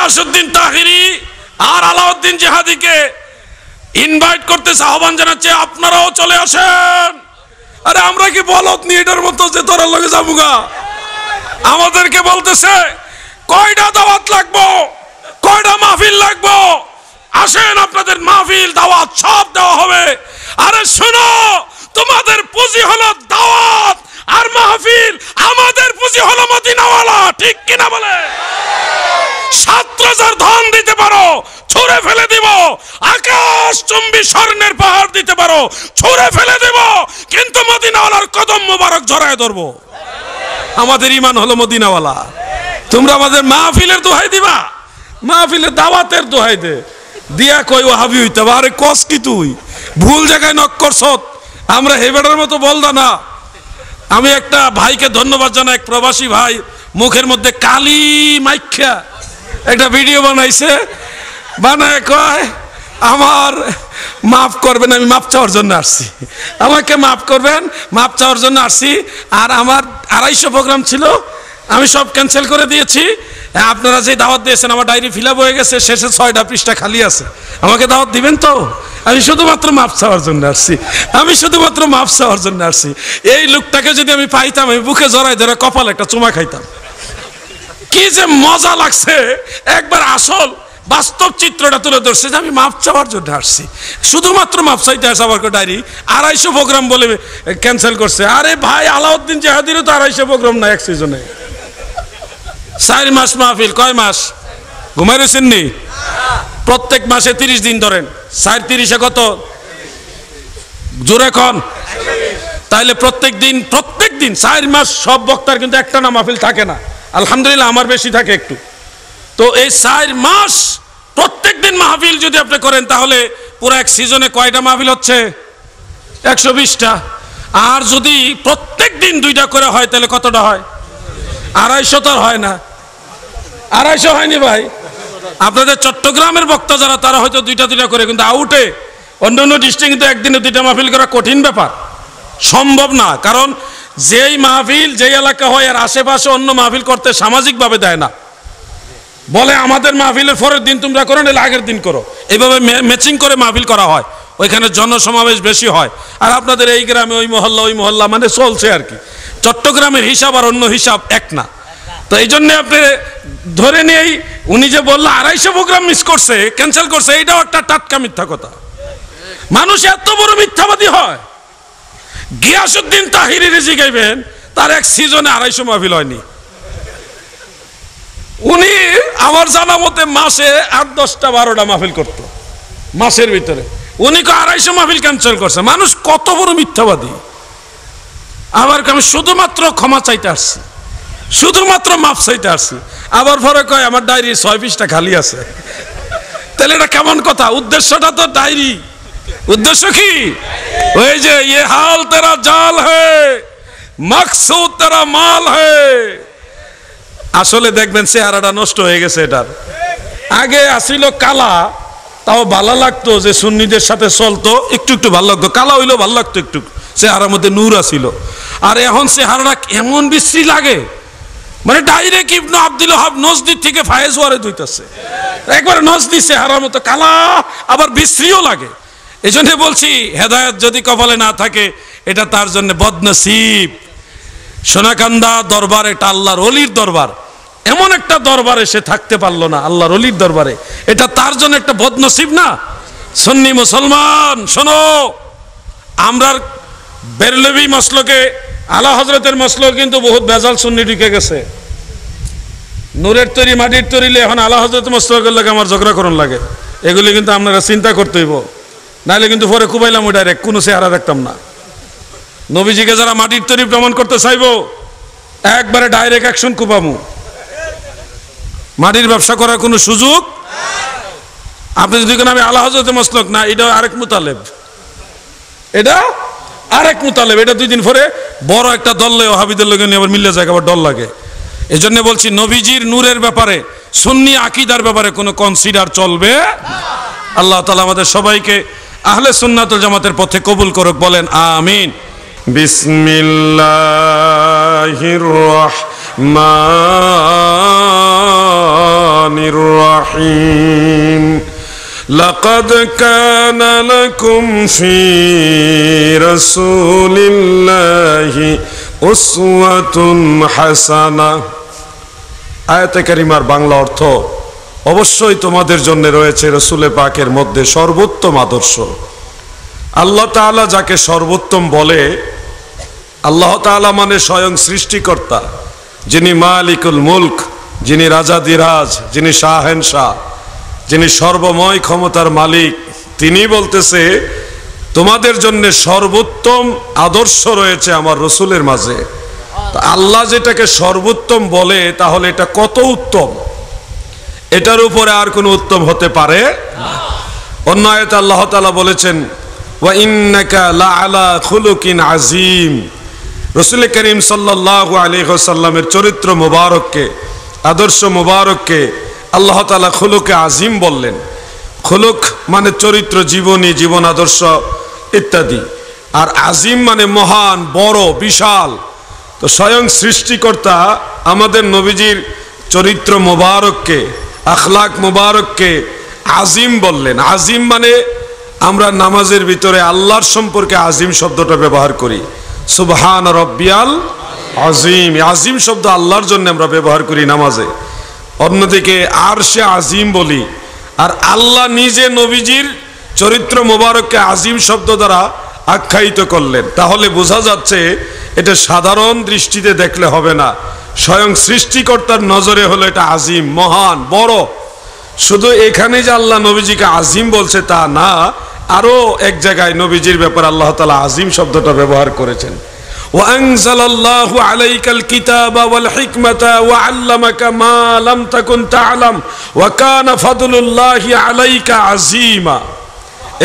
গিয়াসউদ্দিন তাহিরি আর Alauddin জিহাদিকে invite করতেছে, আহ্বান জানাচ্ছে আপনারাও চলে আসেন। আরে আমরা কি বলত নি এটার মতো যে তোরা লগে যাবুগা? আমাদেরকে বলতেছে কয়টা দাওয়াত লাগবো, কয়টা মাহফিল লাগবো, আসেন আপনাদের মাহফিল দাওয়াত সব দেওয়া হবে। আরে শোনো, তোমাদের পুঁজি হলো দাওয়াত আর মাহফিল, আমাদের পুঁজি হলো মদিনাওয়ালা। ঠিক কিনা বলে? 7,000 ধন দিতে পারো, ছুঁড়ে ফেলে দিব। আকাশ চুম্বি স্বর্ণের পাহাড় দিতে পারো, ছুঁড়ে ফেলে দেব, কিন্তু মদিনাওয়ালার কদম মোবারক জড়ায় ধরবো। আমাদের ঈমান হলো মদিনাওয়ালা। তোমরা আমাদের মাহফিলের দোহাই দিবা, মাহফিলের দাওয়াতের দোহাই দে দিয়া কই ওয়াহাবি হইতে। আরে কস কি তুই ভুল জায়গায় নক করছ। আমরা হেবেটার মতো বলদা না। আমি একটা ভাইকে ধন্যবাদ জানাই, এক প্রবাসী ভাই মুখের মধ্যে কালি মাইখা একটা ভিডিও বানাইছে, বানায় কয় আমার মাফ করবেন, আমি মাপ চাওয়ার জন্য আসছি, আমাকে মাফ করবেন, মাপ চাওয়ার জন্য আসছি। আর আমার 250 প্রোগ্রাম ছিল, আমি সব ক্যান্সেল করে দিয়েছি। আপনারা যে দাওয়াত দিয়েছেন আমার ডায়েরি ফিল আপ হয়ে গেছে, শেষে 6টা পৃষ্ঠা খালি আছে, আমাকে দাওয়াত দিবেন তো? আমি শুধুমাত্র মাপ চাওয়ার জন্য আসছি, আমি শুধুমাত্র মাপ চাওয়ার জন্য আসছি। এই লোকটাকে যদি আমি পাইতাম, আমি বুকে জড়াই ধরে কপাল একটা চুমা খাইতাম। কি যে মজা লাগছে, একবার আসল বাস্তব চিত্রটা তুলে ধরছে যে আমি মাপ চাওয়ার জন্য আসছি, শুধুমাত্র মাপ চাইতে আসে। আমার ডায়েরি 250 প্রোগ্রাম বলে ক্যান্সেল করছে। আরে ভাই, আলাউদ্দিন জিহাদিরও তো 250 প্রোগ্রাম না এক সিজনে। 4 মাস মাহফিল, কয় মাস ঘুমাই রয়েছেন নি? প্রত্যেক মাসে 30 দিন ধরেন, 4 30 কত জোরে কন? তাইলে প্রত্যেক দিন 4 মাস সব বক্তার কিন্তু একটা না মাহফিল থাকে না। আলহামদুলিল্লাহ আমার বেশি থাকে একটু। তো এই 4 মাস প্রত্যেক দিন মাহফিল যদি আপনি করেন, তাহলে পুরো এক সিজনে কয়টা মাহফিল হচ্ছে? 120টা। আর যদি প্রত্যেক দিন 2টা করে হয়, তাহলে কতটা হয়? 250 তো হয় না, 250 হয়নি ভাই। আপনাদের চট্টগ্রামের বক্তা যারা, তারা হয়তো 2টা করে, কিন্তু আউটে অন্যান্য ডিস্ট্রিক্টে একদিনে 2টা মাহফিল করা কঠিন ব্যাপার, সম্ভব না। কারণ যেই মাহফিল যেই এলাকা হয়, আর আশেপাশে অন্য মাহফিল করতে সামাজিকভাবে দেয় না, বলে আমাদের মাহফিলের পরের দিন তোমরা করো, নাহলে আগের দিন করো। এইভাবে ম্যাচিং করে মাহফিল করা হয়, ওইখানে জনসমাবেশ বেশি হয়। আর আপনাদের এই গ্রামে ওই মহল্লা মানে চলছে আর কি। চট্টগ্রামের হিসাব আর অন্য হিসাব এক না। তো এই জন্য আপনি ধরে নিয়েই উনি যে বললো 250 প্রোগ্রাম মিস করছে, ক্যান্সেল করছে, এইটাও একটা টাটকা মিথ্যা কথা। মানুষ এত বড় মিথ্যাবাদী হয়? গিয়াসউদ্দিন তাহিরি রেজি গাইবেন, তার এক সিজনে 250 মাহফিল হয়নি। উনি আমার জানা মতে মাসে 8-10টা 12টা মাহফিল করত মাসের ভিতরে। উনি 250 মাহফিল ক্যান্সেল করছে। মানুষ কত বড় মিথ্যাবাদী। আবার আমি শুধুমাত্র ক্ষমা চাইতে আসছি, শুধুমাত্র মাপ চাইতে আসছি। আবার পরে কয় আমার ডায়েরি 6 পৃষ্ঠা খালি আছে। তাহলে এটা কেমন কথা? উদ্দেশ্যটা তো ডায়েরি, উদ্দেশ্য কি? ওই যে ये हाल तेरा जाल है, मकसूद तेरा माल है। আসলে দেখবেন চেহারাটা নষ্ট হয়ে গেছে এটার। আগে আসিল কালা, তাও ভালো লাগতো, যে সুন্নিদের সাথে চলতো, একটু একটু ভালো লাগতো, কালা হইলেও ভালো লাগতো একটু, চেহারার মধ্যে নূর আসিল। আর এখন চেহারাটা এমন বিশ্রী লাগে, মানে ডাইরেক্ট ইবনে আব্দুল ওয়াহাব নজদির থেকে ফায়েজ ওয়ারেদ হইতাছে, একবার নজদি চেহারার মতো কালা, আবার বিশ্রীও লাগে। এই জন্য বলছি, হেদায়েত যদি কপালে না থাকে, এটা তার জন্য বদনসিব। সোনাকান্দা দরবার এটা আল্লাহর ওলির দরবার, এমন একটা দরবারে সে থাকতে পারলো না, আল্লাহর ওলির দরবারে, এটা তার জন্য একটা বদনসিব না? সুন্নি মুসলমান শোনো, আমরা বেরলভী মসলকে, আলা হজরতের মসলক কিন্তু বহুত বেজাল সুন্নি ঢুকে গেছে। নূরের তৈরি মাটির তৈরিলে এখন আলা হজরত মসলকের লাগে আমার ঝগড়া করুন লাগে। এগুলি কিন্তু আপনারা চিন্তা করতে হইব, নাহলে কিন্তু পরে কুবাইলাম ওই ডাইরেক্ট, কোনো চেহারা দেখতাম না। নবীজিকে যারা মাটির তৈরি প্রমাণ করতে চাইবো, একবারে ডাইরেক্ট অ্যাকশন কুবামু। মাটির ব্যবসা করার কোনো সুযোগ। আপনি যদি কেন আমি আলা হজরত মসলক না, এটা আরেক মুতালেব, এটা আরেক মুতালেব, এটা 2 দিন পরে বড় একটা দল ওয়াহাবিদের লোক নিয়ে আবার মিলে যায়, আবার ডর লাগে। এই জন্য বলছি, নবীজির নূরের ব্যাপারে, সুন্নি আকীদার ব্যাপারে কোনো কনসিডার চলবে। আল্লাহ তাআলা আমাদের সবাইকে আহলে সুন্নাতুল জামাতের পথে কবুল করুক, বলেন আমিন। বিসমিল্লাহির রহমানির রহমানির রহিম লাকাদ কানা লাকুম ফি রাসূলিল্লাহি উসওয়াতুন হাসানাহ। আয়াতে কারিমার বাংলা অর্থ, অবশ্যই তোমাদের জন্য রয়েছে রাসূল পাকের মধ্যে সর্বোত্তম আদর্শ। আল্লাহ তাআলা যাকে সর্বোত্তম বলে, আল্লাহ তাআলা মানে স্বয়ং সৃষ্টিকর্তা, যিনি মালিকুল মুলক, যিনি রাজাদিরাজ, যিনি শাহেনশাহ, যিনি সর্বময় ক্ষমতার মালিক, তিনি বলতেছে তোমাদের জন্য সর্বোত্তম আদর্শ রয়েছে আমার রসুলের মাঝে। আল্লাহ যেটাকে সর্বোত্তম বলে তাহলে এটা কত উত্তম, এটার উপরে আর কোনো উত্তম হতে পারে না। অন্য আয়াতে আল্লাহ তাআলা বলেছেন ওয়া ইন্নাকা লাআলা খুলুকিন আযীম। রাসূল করিম সাল্লাল্লাহু আলাইহি ওয়াসাল্লামের চরিত্র মুবারককে, আদর্শ মুবারককে আল্লাহ তাআলা খুলুকে আযীম বললেন। খুলুক মানে চরিত্র, জীবনী, জীবন আদর্শ ইত্যাদি, আর আযীম মানে মহান, বড়, বিশাল। তো স্বয়ং সৃষ্টিকর্তা আমাদের নবীজির চরিত্র মুবারককে, আখলাক মুবারককে আযীম বললেন। আযীম মানে আমরা নামাজের ভিতরে আল্লাহর সম্পর্কে আযীম শব্দটা ব্যবহার করি, সুবহান রব্বিয়াল আযীম। আযীম শব্দ আল্লাহর জন্য আমরা ব্যবহার করি নামাজে। অন্যদিকে আরশে আযীম বলি। আর আল্লাহ নিজে নবীজির চরিত্র মোবারককে আযীম শব্দ দ্বারা আখ্যায়িত করলেন। তাহলে বোঝা যাচ্ছে এটা সাধারণ দৃষ্টিতে দেখলে হবে না, স্বয়ং সৃষ্টিকর্তার নজরে হলো এটা আযীম, মহান, বড়। শুধু এখানে যে আল্লাহ নবীজিকে আযীম বলছে তা না, আরো এক জায়গায় নবীজির ব্যাপারে আল্লাহ তাআলা আযীম শব্দটা ব্যবহার করেছেন। ওয়া আনজালাল্লাহু আলাইকাল কিতাবা ওয়াল হিকমাতা ওয়া আল্লামাকা মা লাম তাকুন তা'লাম ওয়া কানা ফাদলুল্লাহি আলাইকা আযীমা।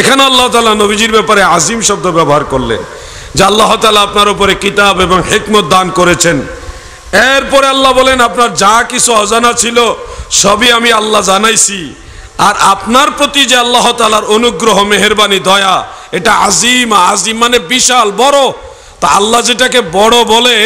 এখানে আল্লাহ তাআলা নবীজির ব্যাপারে আযীম শব্দ ব্যবহার করলেন, যে আল্লাহ তাআলা আপনার উপরে কিতাব এবং হিকমত দান করেছেন। এরপরে আল্লাহ বলেন আপনার যা কিছু অজানা ছিল সবই আমি আল্লাহ জানাইছি। আর আপনার প্রতি যে আল্লাহ তাআলার অনুগ্রহ, মেহেরবানি, দয়া, এটা আযীম। আযীম মানে বিশাল, বড়। তা আল্লাহ যেটাকে বড় বলে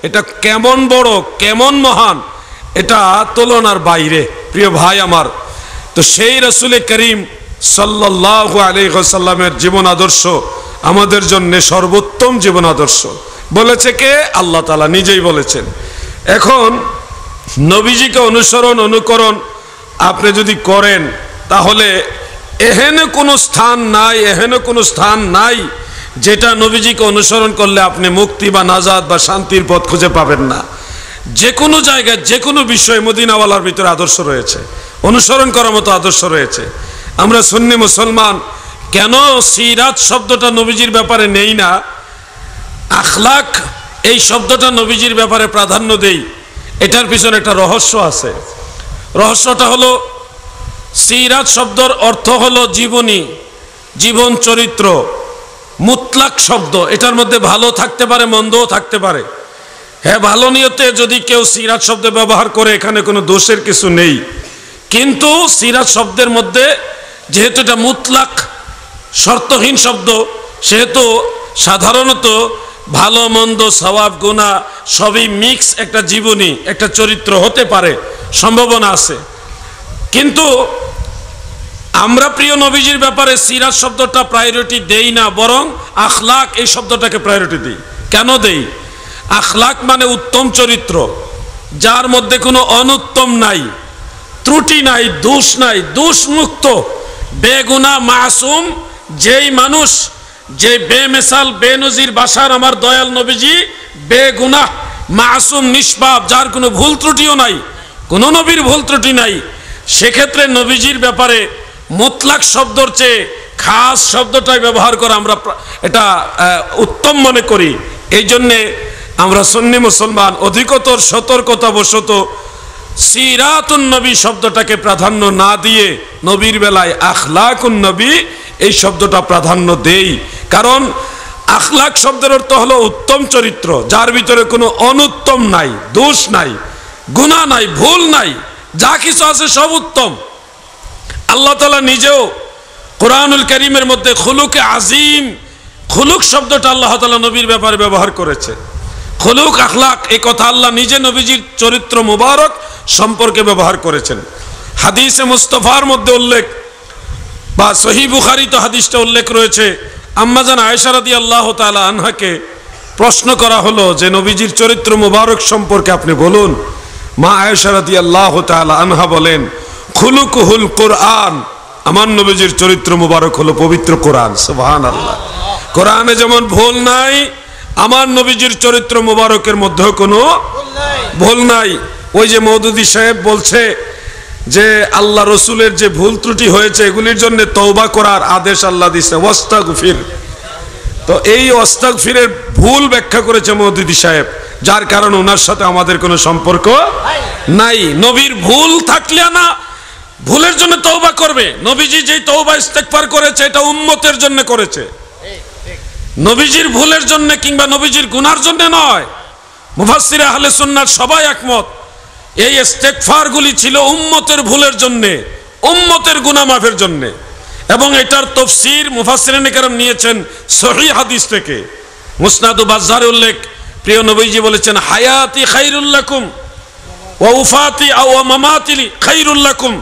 এটা কেমন বড়, কেমন মহান, এটা তুলনার বাইরে, প্রিয় ভাই আমার। তো সেই রাসূল করিম সাল্লাল্লাহু আলাইহি ওয়াসাল্লামের জীবন আদর্শ আমাদের জন্য সর্বোত্তম জীবন আদর্শ বলেছে কে? আল্লাহ তাআলা নিজেই বলেছেন। এখন নবীজিকে অনুসরণ, অনুকরণ আপনি যদি করেন তাহলে এহেন কোনো স্থান নাই, এহেন কোনো স্থান নাই যেটা নবীজিকে অনুসরণ করলে আপনি মুক্তি বা নাজাত বা শান্তির পথ খুঁজে পাবেন না। যে কোনো জায়গায়, যে কোনো বিষয়ে মদিনাওয়ালার ভিতরে আদর্শ রয়েছে, অনুসরণ করার মতো আদর্শ রয়েছে। আমরা সুন্নি মুসলমান কেন সিরাত শব্দটা নবীজির ব্যাপারে নেই না, আখলাক এই শব্দটা নবীজির ব্যাপারে প্রাধান্য দেই? এটার পিছনে একটা রহস্য আছে। রহস্যটা হলো সিরাত শব্দের অর্থ হলো জীবনী, জীবন চরিত্র, মুতলাক শব্দ। এটার মধ্যে ভালো থাকতে পারে, মন্দও থাকতে পারে। হ্যাঁ, ভালো নিয়তে যদি কেউ সিরাত শব্দ ব্যবহার করে এখানে কোনো দোষের কিছু নেই। কিন্তু সিরাত শব্দের মধ্যে যেহেতু এটা মুতলাক, শর্তহীন শব্দ, সেহেতু সাধারণত ভালো মন্দ, সওয়াব, গুনাহ সবই মিক্স একটা জীবনী, একটা চরিত্র হতে পারে, সম্ভাবনা আছে। কিন্তু আমরা প্রিয় নবীজির ব্যাপারে সিরাত শব্দটা প্রায়োরিটি দেই না, বরং আখলাক এই শব্দটাকে প্রায়োরিটি দিই। কেন দেই? আখলাক মানে উত্তম চরিত্র, যার মধ্যে কোনো অনুত্তম নাই, ত্রুটি নাই, দোষ নাই, দোষমুক্ত, বেগুনাহ, মাসুম। যেই মানুষ, যে বেমিসাল, বেনজির বাশার আমার দয়াল নবীজি বেগুনাহ, মাসুম, নিষ্পাপ, যার কোনো ভুল ত্রুটিও নাই, কোনো নবীর ভুল ত্রুটি নাই, সেক্ষেত্রে নবীজির ব্যাপারে মুতলাক শব্দর চেয়ে খাস শব্দটাই ব্যবহার করা আমরা এটা উত্তম মনে করি। এই জন্যে আমরা সুন্নি মুসলমান অধিকতর সতর্কতাবশত সিরাতুন নবী শব্দটাকে প্রাধান্য না দিয়ে নবীর বেলায় আখলাকুন নবী এই শব্দটা প্রাধান্য দেই। কারণ আখলাক শব্দের অর্থ হলো উত্তম চরিত্র, যার ভিতরে কোনো অনুত্তম নাই, দোষ নাই, গুনাহ নাই, ভুল নাই, যা কিছু আছে সব উত্তম। আল্লাহ তাআলা নিজেও কোরআনুল কারীমের মধ্যে খুলুকে আযীম, খুলুক শব্দটা আল্লাহ তাআলা নবীর ব্যাপারে ব্যবহার করেছে। খুলুক, আখলাক, এই কথা আল্লাহ নিজে নবীজির চরিত্র মুবারক সম্পর্কে ব্যবহার করেছেন। হাদিসে মুস্তাফার মধ্যে উল্লেখ বা সহিহ বুখারীতে হাদিসটা উল্লেখ রয়েছে, আম্মাজান আয়েশা রাদিয়াল্লাহু তাআলা আনহাকে প্রশ্ন করা হলো যে নবীজির চরিত্র মুবারক সম্পর্কে আপনি বলুন। মা আয়েশা রাদিয়াল্লাহু তাআলা আনহা বলেন, খুলুকুহুল কুরআন, আমার নবীজির চরিত্র মুবারক হলো পবিত্র কোরআন। সুবহানাল্লাহ। কোরআনে যেমন ভুল নাই, আমার নবীজির চরিত্র মুবারকের মধ্যেও কোনো ভুল নাই। ওই যে মওদুদী সাহেব বলছে যে আল্লাহ রসুলের যে ভুল ত্রুটি হয়েছে এগুলির জন্য তওবা করার আদেশ আল্লাহ দিয়েছে, ওয়াস্তাগফির। তো এই ওয়াস্তাগফিরের ভুল ব্যাখ্যা করেছে মওদুদী সাহেব, যার কারণে ওনার সাথে আমাদের কোনো সম্পর্ক নাই। নবীর ভুল থাকলে না ভুলের জন্য তওবা করবে। নবীজি যেই তওবা ইস্তেগফার করেছে এটা উম্মতের জন্য করেছে, নবীজির ভুলের জন্য কিংবা নবীজির গুনার জন্য নয়। মুফাসসিরে আহলে সুন্নাত সবাই একমত, এই ইস্তেগফার গুলি ছিল উম্মতের ভুলের জন্য, উম্মতের গুনাহ মাফের জন্য। এবং এটার তাফসীর মুফাসসিরিনে কেরাম নিয়েছেন সহিহ হাদিস থেকে। মুসনাদু বাজ্জারে উল্লেখ, প্রিয় নবীজি বলেছেন, হায়াতি খায়রুল লাকুম ওয়া উফাতি আও মামাতি খায়রুল লাকুম।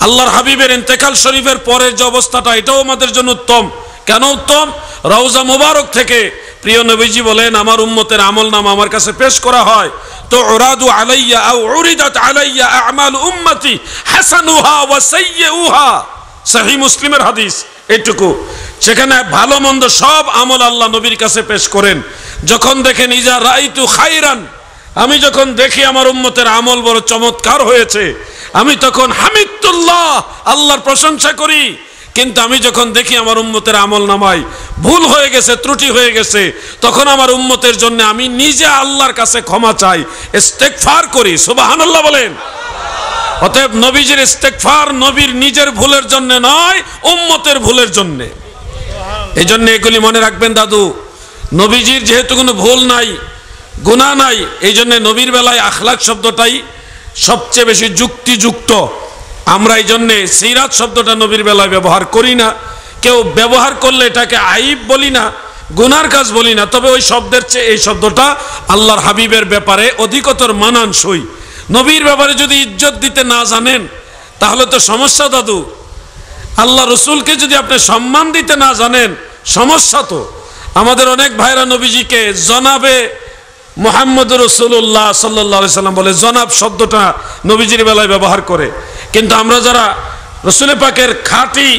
আল্লাহর হাবিবের ইন্তেকাল শরীফের পরের যে অবস্থাটা এটাও আমাদের জন্য উত্তম। কেন উত্তম? রওজা মুবারক থেকে প্রিয় নবীজি বলেন, আমার উম্মতের আমলনামা আমার কাছে পেশ করা হয়, তো উরাদু আলাইয়া আও উরিদাত আলাইয়া আমাল উম্মতি হাসানুহা ওয়া সাইয়্যুহা। সহিহ মুসলিমের হাদিস এইটুকু। সেখানে ভালো মন্দ সব আমল আল্লাহ নবীর কাছে পেশ করেন। যখন দেখেন ইজা রাইতু খায়রান, আমি যখন দেখি আমার উম্মতের আমল বড় চমৎকার হয়েছে, আমি তখন হামিদুল্লাহ, আল্লাহর প্রশংসা করি। কিন্তু আমি যখন দেখি আমার উম্মতের আমল নামায় ভুল হয়ে গেছে, ত্রুটি হয়ে গেছে, তখন আমার উম্মতের জন্য আমি নিজে আল্লাহর কাছে ক্ষমা চাই, ইস্তেগফার করি। সুবহানাল্লাহ বলেন। অতএব নবীজির ইস্তেগফার নবীর নিজের ভুলের জন্য নয়, উম্মতের ভুলের জন্য। এই জন্য এগুলি মনে রাখবেন দাদু। নবীজির যেহেতু কোনো ভুল নাই, গুনাহ নাই, এই জন্য নবীর বেলায় আখলাক শব্দটাই সবচেয়ে বেশি যুক্তিযুক্ত। আমরা এই জন্যে সিরাত শব্দটা নবীর বেলায় ব্যবহার করি না। কেউ ব্যবহার করলে এটাকে আইব বলি না, গুনার কাজ বলি না। তবে ওই শব্দের চেয়ে এই শব্দটা আল্লাহর হাবিবের ব্যাপারে অধিকতর মানানসই। নবীর ব্যাপারে যদি ইজ্জত দিতে না জানেন তাহলে তো সমস্যা দাদু। আল্লাহ রসুলকে যদি আপনি সম্মান দিতে না জানেন সমস্যা তো। আমাদের অনেক ভাইরা নবীজিকে জনাবে মুহাম্মদ রাসূলুল্লাহ সাল্লাল্লাহু আলাইহি সাল্লাম বলে, জনাব শব্দটা নবীজির বেলায় ব্যবহার করে। কিন্তু আমরা যারা রসুল পাকের খাঁটি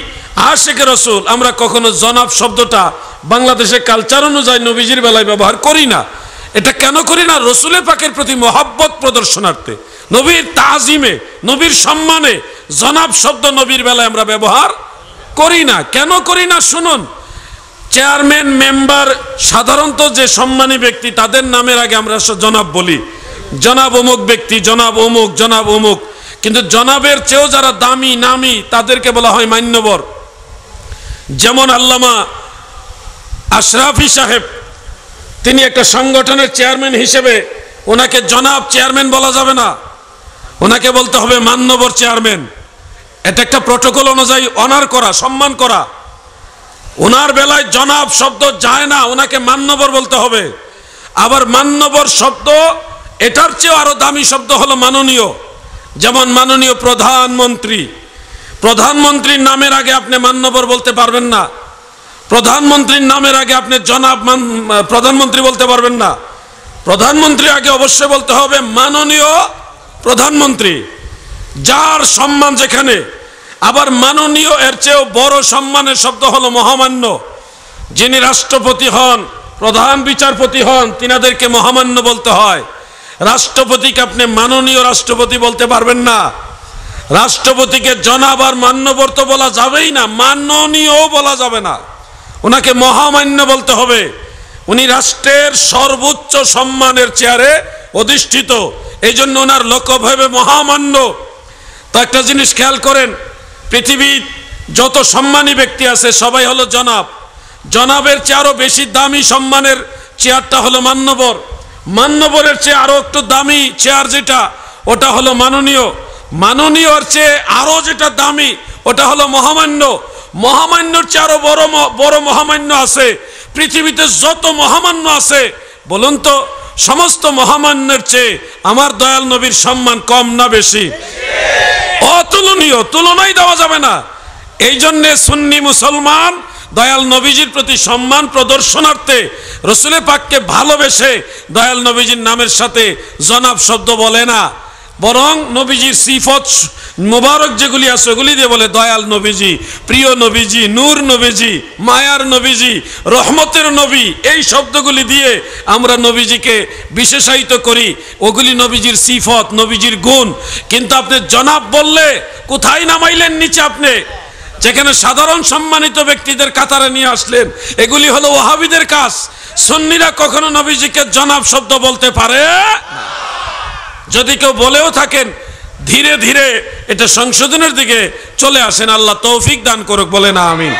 আশিক রসুল, আমরা কখনো জনাব শব্দটা বাংলাদেশের কালচার অনুযায়ী নবীজির বেলায় ব্যবহার করি না। এটা কেন করি না? রসুল পাকের প্রতি মহব্বত প্রদর্শনার্থে, নবীর তাজিমে, নবীর সম্মানে জনাব শব্দ নবীর বেলায় আমরা ব্যবহার করি না। কেন করি না শুনুন। চেয়ারম্যান, মেম্বার, সাধারণত যে সম্মানী ব্যক্তি তাদের নামের আগে আমরা জনাব বলি, জনাব অমুক ব্যক্তি, জনাব অমুক, জনাব অমুক। কিন্তু জনাবের চেয়েও যারা দামি নামি তাদেরকে বলা হয় মান্যবর। যেমন আল্লামা আশরাফি সাহেব, তিনি একটা সংগঠনের চেয়ারম্যান হিসেবে, ওনাকে জনাব চেয়ারম্যান বলা যাবে না, ওনাকে বলতে হবে মান্যবর চেয়ারম্যান। এটা একটা প্রটোকল অনুযায়ী অনার করা, সম্মান করা। ওনার বেলায় জনাব শব্দ যায় না, ওনাকে মান্যবর বলতে হবে। আবার মান্যবর শব্দ এটার চেয়েও আরো দামি শব্দ হলো মাননীয়। যেমন মাননীয় প্রধানমন্ত্রী, প্রধানমন্ত্রীর নামের আগে আপনি মান্যবর বলতে পারবেন না। প্রধানমন্ত্রীর নামের আগে আপনি জনাব প্রধানমন্ত্রী বলতে পারবেন না। প্রধানমন্ত্রী আগে অবশ্যই বলতে হবে মাননীয় প্রধানমন্ত্রী, যার সম্মান যেখানে। আবার মাননীয় এর চেয়েও বড় সম্মানের শব্দ হলো মহামান্য। যিনি রাষ্ট্রপতি হন, প্রধান বিচারপতি হন, তিনাদেরকে মহামান্য বলতে হয়। রাষ্ট্রপতিকে আপনি মাননীয় রাষ্ট্রপতি বলতে পারবেন না। রাষ্ট্রপতিকে জনাব আর মান্যবর তো বলা যাবেই না, মাননীয় বলা যাবে না, ওনাকে মহামান্য বলতে হবে। উনি রাষ্ট্রের সর্বোচ্চ সম্মানের চেয়ারে অধিষ্ঠিত, এই জন্য ওনার লোকভাবে মহামান্য। তো একটা জিনিস খেয়াল করেন, পৃথিবীর যত সম্মানী ব্যক্তি আছে সবাই হলো জনাব। জনাবের চেয়ে আরো বেশি দামি সম্মানের চেয়ারটা হলো মান্যবর। মান্যবরের চেয়ে আরো একটু দামি চেয়ার যেটা, ওটা হলো মাননীয়। মাননীয়র চেয়ে আরো যেটা দামি ওটা হলো মহামান্য। মহামান্যর চেয়ে আরো বড় মহামান্য আছে। পৃথিবীতে যত মহামান্য আছে বলুন তো, সমস্ত মহামান্যের চেয়ে আমার দয়াল নবীর সম্মান কম না বেশি? অতুল অতুলনীয়, তুলনাই দেওয়া যাবে না। এই জন্যে সুন্নি মুসলমান দয়াল নবীজির প্রতি সম্মান প্রদর্শনার্থে রসুলের পাককে ভালোবেসে দয়াল নবীজির নামের সাথে জনাব শব্দ বলে না, বরং নবীজির সিফত মুবারক যেগুলি আছে ওগুলি দিয়ে বলে দয়াল নবীজি, প্রিয় নবীজি, নূর নবীজি, মায়ার নবীজি, রহমতের নবী, এই শব্দগুলি দিয়ে আমরা নবীজিকে বিশেষায়িত করি। ওগুলি নবীজির সিফত, নবীজির গুণ। কিন্তু আপনি জনাব বললে কোথায় নামাইলেন নিচে? আপনি যেখানে সাধারণ সম্মানিত ব্যক্তিদের কাতারে নিয়ে আসলেন। এগুলি হলো ওয়াহাবিদের কাজ। সুন্নিরা কখনো নবীজিকে জনাব শব্দ বলতে পারে না। যদি কেউ বলেও থাকেন ধীরে ধীরে এটা সংশোধনের দিকে চলে আসেন, আল্লাহ তৌফিক দান করুক, বলে না আমিন।